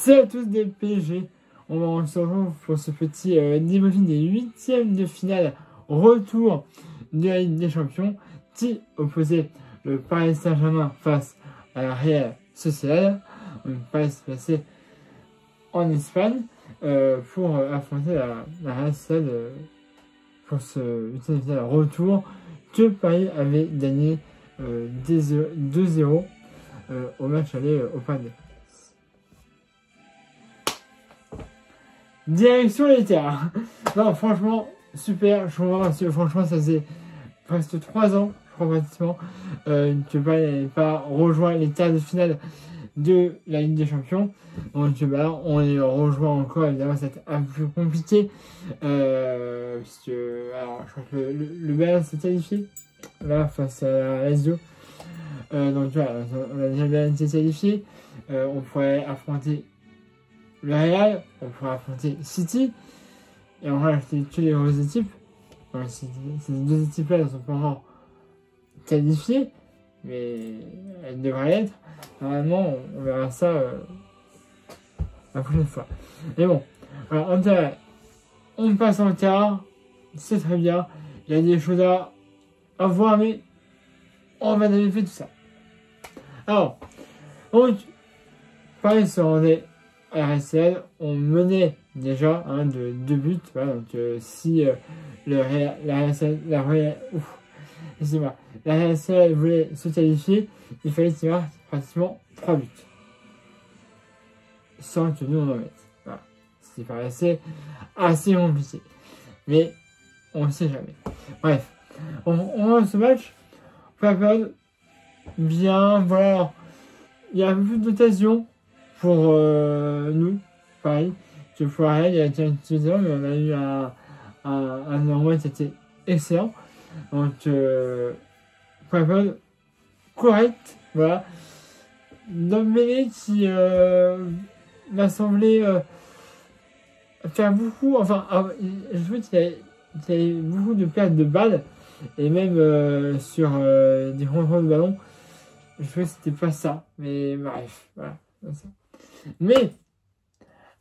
C'est à tous des PSG. On se retrouve pour ce petit débriefing des huitièmes de finale retour de la Ligue des Champions qui opposait le Paris Saint-Germain face à la Real Sociedad. On va se passer en Espagne pour affronter la Real Sociedad pour ce huitième de finale retour que Paris avait gagné 2-0 au match aller au Parc des Princes. Direction les terres. Non, franchement, super. Franchement, ça faisait presque 3 ans, je crois pratiquement, que Paris n'avait pas rejoint les quarts de finale de la Ligue des Champions. Donc là, on les rejoint encore. Évidemment, ça va être un peu plus compliqué. Puisque, alors, je crois que le Bayern s'est qualifié là face à la Lazio. Donc voilà, on a déjà bien été qualifié. On pourrait affronter le Real, on pourrait affronter City, et on va acheter que les grosses équipes. Donc, ces deux équipes-là ne sont pas encore qualifiées, mais elles devraient l'être. Normalement, on verra ça la prochaine fois. Mais bon, alors en intérêt, on passe en quart, c'est très bien. Il y a des choses à voir, mais on va vérifier tout ça. Alors, donc, Paris se rendait à la RSL, on menait déjà de 2 buts. Voilà, donc si la RSL voulait se qualifier, il fallait qu'il marque pratiquement 3 buts. Sans que nous on en mette. Voilà. Ce qui paraissait assez compliqué. Mais on ne sait jamais. Bref, on voit ce match. Pas perdre. Bien, voilà. Il y a un peu plus d'occasion pour nous, Paris, que pour la Real. Il y a déjà une petite mais on a eu un Norway qui était excellent. Donc, pas perdre. Correct, voilà. Dembélé qui m'a semblé faire beaucoup, enfin, je trouve qu'il y avait beaucoup de pertes de balles, et même sur des contrôles de ballon, je trouvais que c'était pas ça, mais bref, voilà. Mais,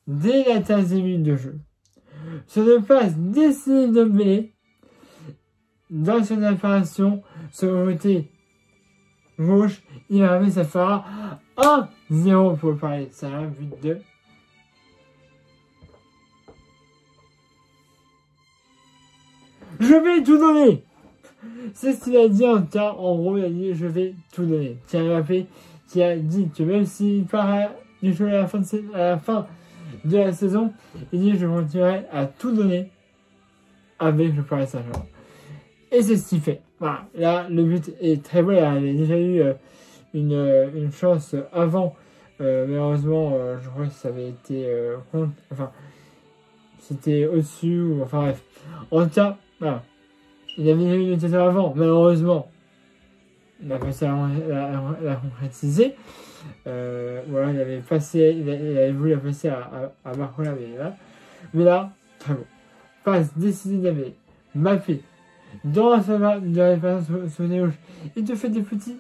dès la 15e minute de jeu, sur une passe décidée de Dembélé, dans son apparition, sur le côté gauche, il a mis sa phare 1-0 pour le Paris. C'est un but de je vais tout donner. C'est ce qu'il a dit en cas. En gros, il a dit je vais tout donner. Kylian Mbappé qui a dit que même s'il part du jeu à la fin de la saison, il dit je continuerai à tout donner avec le Paris Saint-Germain. Et c'est ce qu'il fait. Voilà. Là, le but est très beau. Il avait déjà eu une chance avant. Malheureusement, je crois que ça avait été contre. Enfin, c'était au-dessus. Enfin bref. En tout cas, voilà. Il avait eu une occasion avant. Malheureusement, il n'a pas réussi à la concrétiser. Voilà, il avait voulu la passer à Barcola, mais là, très beau. Passe décidée d'Avé. Mbappé. Dans la salle de référence sur les gauche, il te fait des petits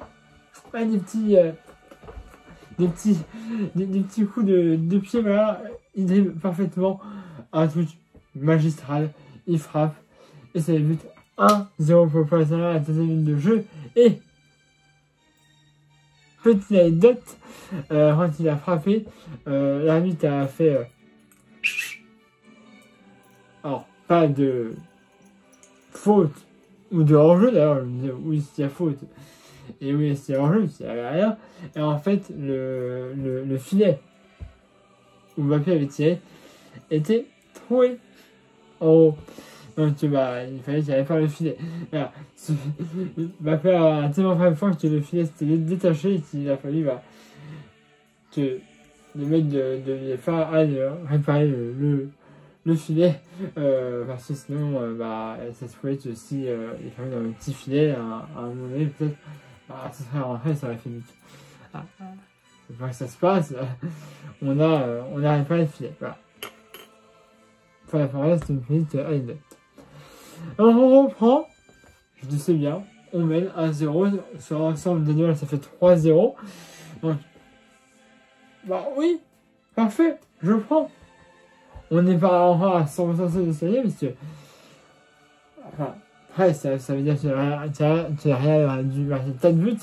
coups de pied, voilà, il dribble parfaitement, un truc magistral, il frappe, et c'est le but 1-0 pour le Paris Saint-Germain à la 13e minute de jeu, et petite anecdote, quand il a frappé, l'arbitre a fait, alors, pas de faute ou de hors-jeu d'ailleurs, oui s'il y a faute et oui s'il y a hors-jeu, s'il n'y avait rien, et en fait le filet où Mbappé avait tiré était troué en haut, donc il fallait qu'il allait faire le filet. Voilà. Mbappé a tellement fait fort que le filet s'était détaché et qu'il a fallu que le mec de faire réparer le filet, parce que sinon ça se pouvait que si il fallait dans le petit filet à un moment donné, peut-être ça serait rentré, ça aurait fait vite. C'est pas que ça se passe, on a réparé le filet, voilà. Pour la forêt, c'est une petite anecdote. Alors on reprend, je dis c'est bien, on mène 1-0 sur l'ensemble des duels, ça fait 3-0. Donc oui, parfait, je prends. On n'est pas encore à 100% sûr de gagner, parce que, enfin, après, ça veut dire que le Real aurait dû marquer 4 buts,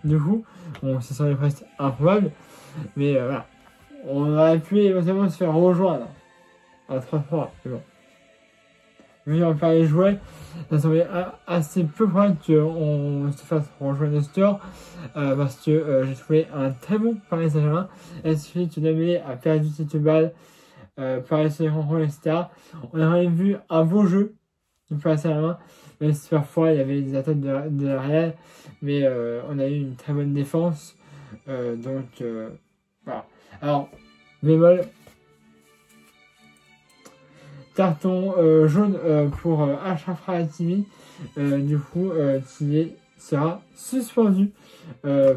du coup, bon, ce serait presque improbable, mais voilà. On aurait pu éventuellement se faire rejoindre à 3-3, mais bon. Vu en faire les jouets, ça semblait assez peu probable qu'on se fasse rejoindre le store, parce que j'ai trouvé un très bon Paris Saint-Germain. Il suffit que Dembélé a perdu cette balle, Paris Saint-Germain, etc. On aurait vu un beau jeu du Paris Saint-Germain, même si parfois il y avait des attaques de la Real, mais on a eu une très bonne défense, donc voilà. Alors, bémol, carton jaune pour Achraf Hakimi, du coup, qui sera suspendu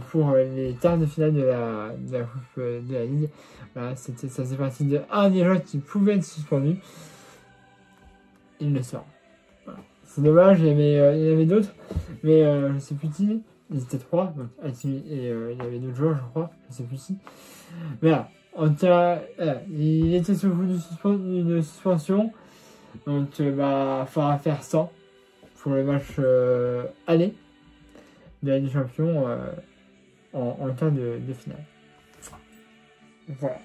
pour les quarts de finale de la Coupe de la Ligue. Voilà, ça faisait partie de un des joueurs qui pouvait être suspendu. Il le sort. Voilà. C'est dommage, il y avait d'autres, mais je sais plus qui. Ils étaient 3, donc Hakimi et il y avait d'autres joueurs, je crois, je sais plus qui. Mais là, en tout cas, il était sous le coup d'une suspension. Donc, il faudra faire 100 pour le match aller de la Ligue des Champions en cas de finale. Voilà.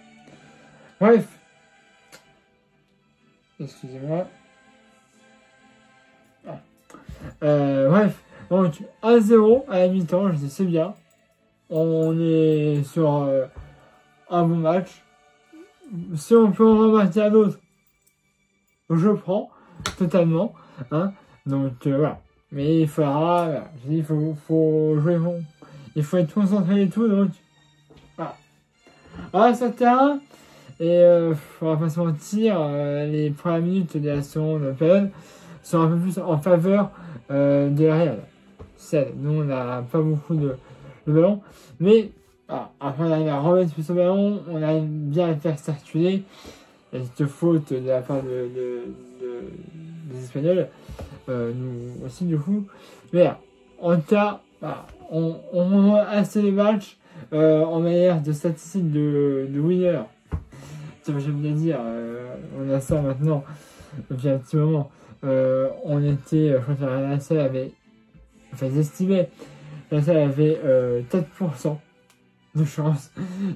Bref. Excusez-moi. Bref. Donc, 1-0 à la mi-temps, je dis c'est bien. On est sur un bon match. Si on peut en remarquer un autre, je prends totalement. Hein. Donc voilà. Mais il faudra, voilà, je dis, il faut jouer bon. Il faut être concentré et tout. Donc voilà. Voilà sur le terrain. Et on va pas se mentir, les premières minutes de la seconde période sont un peu plus en faveur de la Real. Nous on n'a pas beaucoup de ballon. Mais voilà, après on arrive à remettre plus au ballon, on arrive bien à le faire circuler. Il y a cette faute de la part des Espagnols, nous aussi du coup. Mais en tout cas, voilà, on a assez de matchs en manière de statistiques de winner. J'aime bien dire, on a ça maintenant depuis un petit moment. On était, je crois que la RSL avait, enfin ils estimaient, la RSL avait 4% de chance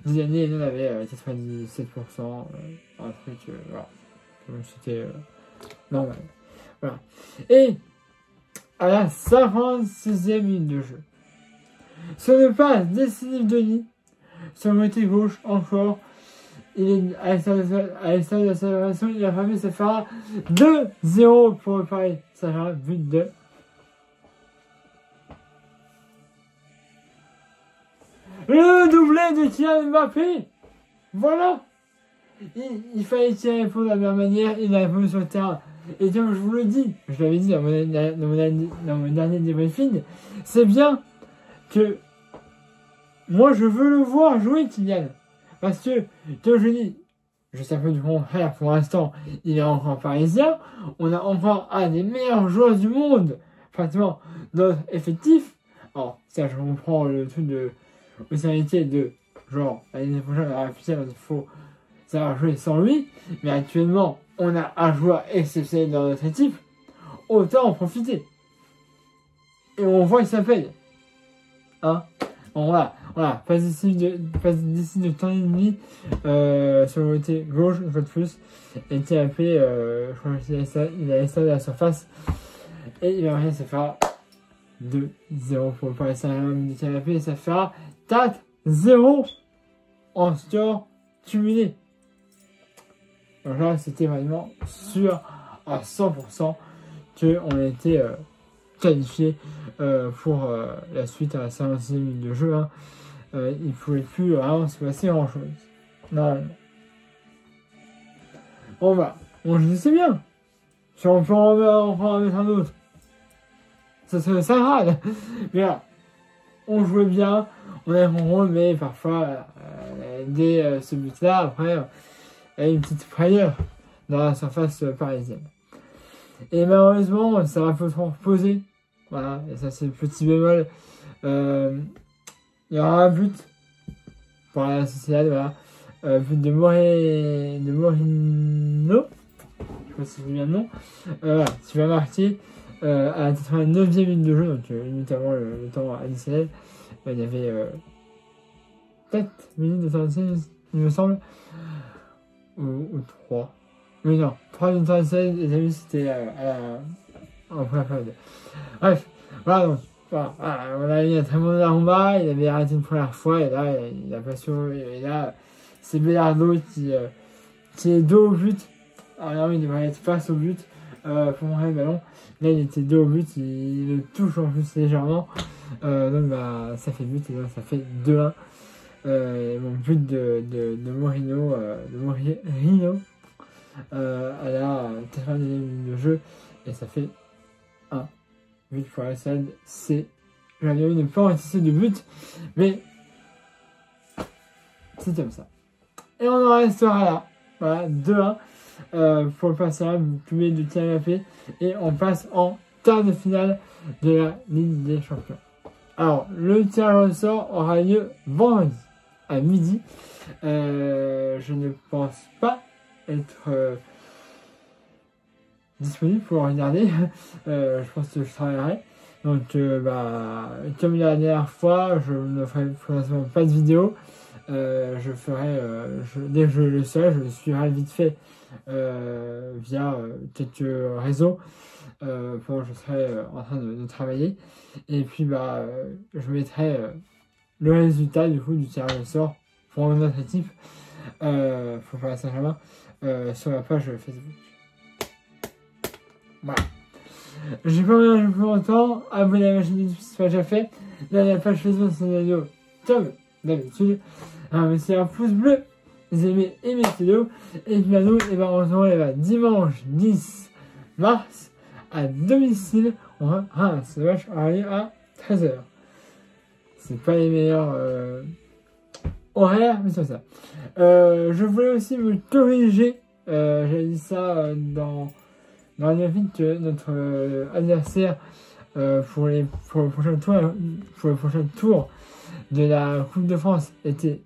de gagner et nous on avait 97%, un truc, voilà. Donc c'était normal. Voilà. Et à la 56e minute de jeu, sur le passe décisif de Denis, sur le côté gauche encore, il est à l'extérieur de la célébration, il a frappé, ça fera 2-0 pour le Paris Saint-Germain, but de le doublé de Kylian Mbappé. Voilà. Il fallait qu'il réponde de la meilleure manière, il a répondu sur le terrain. Et comme je vous le dis, je l'avais dit dans mon dernier débriefing, c'est bien que moi je veux le voir jouer Kylian. Parce que, comme je dis, je sais un peu du contraire pour l'instant, il est encore parisien, on a encore un des meilleurs joueurs du monde, pratiquement, dans notre effectif. Alors, ça je comprends le truc de océanité de genre l'année prochaine on aura putain il faut savoir jouer sans lui, mais actuellement on a un joueur exceptionnel dans notre équipe, autant en profiter. Et on voit qu'il s'appelle. Hein? Bon, voilà, passe d'ici de temps et demi sur le côté gauche, une fois de plus. Et TAP, je crois qu'il a installé la surface. Et il va rien, ça fera 2-0 pour le Paris Saint-Germain de TAP. Et ça fera 4-0 en score cumulé. Donc là, c'était vraiment sûr à 100% qu'on était qualifié pour la suite à la 56e minute de jeu. Hein. Il ne pouvait plus vraiment se passer grand chose. Normalement. Bon bah, bon je dis c'est bien. Si on peut en mettre un autre, ça serait ça râle. Mais là, on jouait bien, on a rôle, mais parfois, dès ce but-là, après, il y a une petite frayeur dans la surface parisienne. Et malheureusement, ça va trop reposer. Voilà, et ça c'est le petit bémol. Il y aura un but pour la Sociedad, voilà. but de Morino, je sais pas si je dis bien le nom, voilà, qui va marquer à la 89e minute de jeu, donc minute avant le temps additionnel. Il y avait 4 minutes de temps additionnel, il me semble, ou 3. Mais non, 3 minutes de temps additionnel, les amis, c'était en première période. Bref, voilà donc. Voilà, on a eu un très bon Arumba, il avait arrêté une première fois, et là, il a pas su, et là, c'est Bellardo qui est dos au but. Alors il devrait être face au but pour montrer le ballon. Là, il était dos au but, il le touche en plus légèrement. Donc, bah, ça fait but, et donc ça fait 2-1. Mon but de Morino, à la 90e minute de jeu, et ça fait 1. But pour la SAD, j'avais eu ne pas anticiper de but, mais c'est comme ça. Et on en restera là. Voilà, 2-1 pour le passage, publié de Kylian Mbappé, et on passe en quart de finale de la Ligue des Champions. Alors, le tirage au sort aura lieu vendredi à midi. Je ne pense pas être disponible pour regarder. Je pense que je travaillerai. Donc, comme la dernière fois, je ne ferai probablement pas de vidéo. Je ferai, dès que je le serai, je le suivrai vite fait via quelques réseaux pendant que je serai en train de travailler. Et puis, je mettrai le résultat du coup du tirage au sort pour notre équipe, pour Paris Saint-Germain, sur la page Facebook. Voilà. J'ai pas regardé plus longtemps. Abonnez à ma chaîne YouTube si ce n'est pas déjà fait. Là, la page Facebook, c'est une vidéo comme d'habitude. C'est un pouce bleu, vous aimez et mes vidéos. Et puis nous, on se retrouve dimanche 10 mars à domicile. On va Reims. Le match aura lieu à 13h. C'est pas les meilleurs horaires, mais c'est ça. Je voulais aussi me corriger. J'avais dit ça dans la vie que notre adversaire pour le prochain tour de la Coupe de France était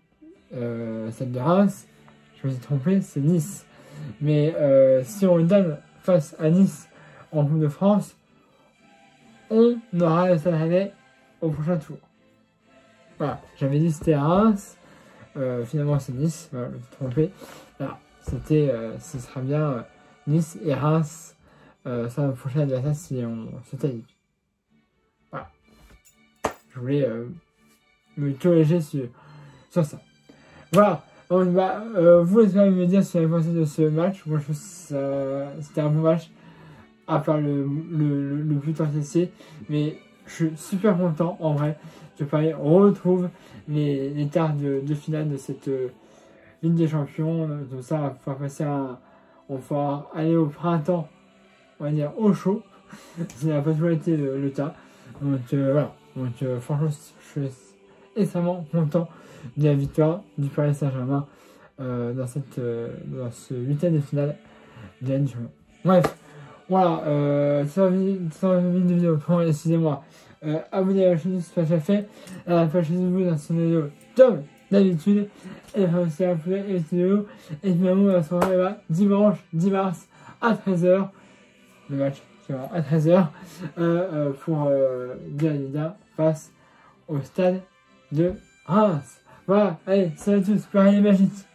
celle de Reims. Je me suis trompé, c'est Nice. Mais si on donne face à Nice en Coupe de France, on aura le Stade Rennais au prochain tour. Voilà, j'avais dit c'était Reims, finalement c'est Nice, voilà, je me suis trompé. Voilà, ce sera bien Nice et Reims, ça le prochain adversaire si on se qualifie. Voilà, je voulais me corriger sur ça. Voilà, donc, vous allez me dire ce que vous avez pensé de ce match. Moi je trouve que c'était un bon match, à part le but encaissé, mais je suis super content en vrai que Paris retrouve les quarts de finale de cette Ligue des Champions. Donc ça, on va pouvoir on va pouvoir aller au printemps, on va dire au chaud. Ça n'a pas toujours été le cas. Donc voilà, franchement je suis extrêmement content de la victoire du Paris Saint-Germain dans ce huitième de finale de la Ligue des Champions. Bref. Voilà, c'est une vidéo, excusez-moi. Abonnez à la chaîne si ce n'est pas déjà fait. À la page Facebook dans cette vidéo comme d'habitude. Et aussi à la vidéo. Et finalement, on va se retrouver dimanche 10 mars à 13h. Le match qui va à 13h pour Liga face au stade de Reims. Voilà, allez, salut à tous, Paris magique.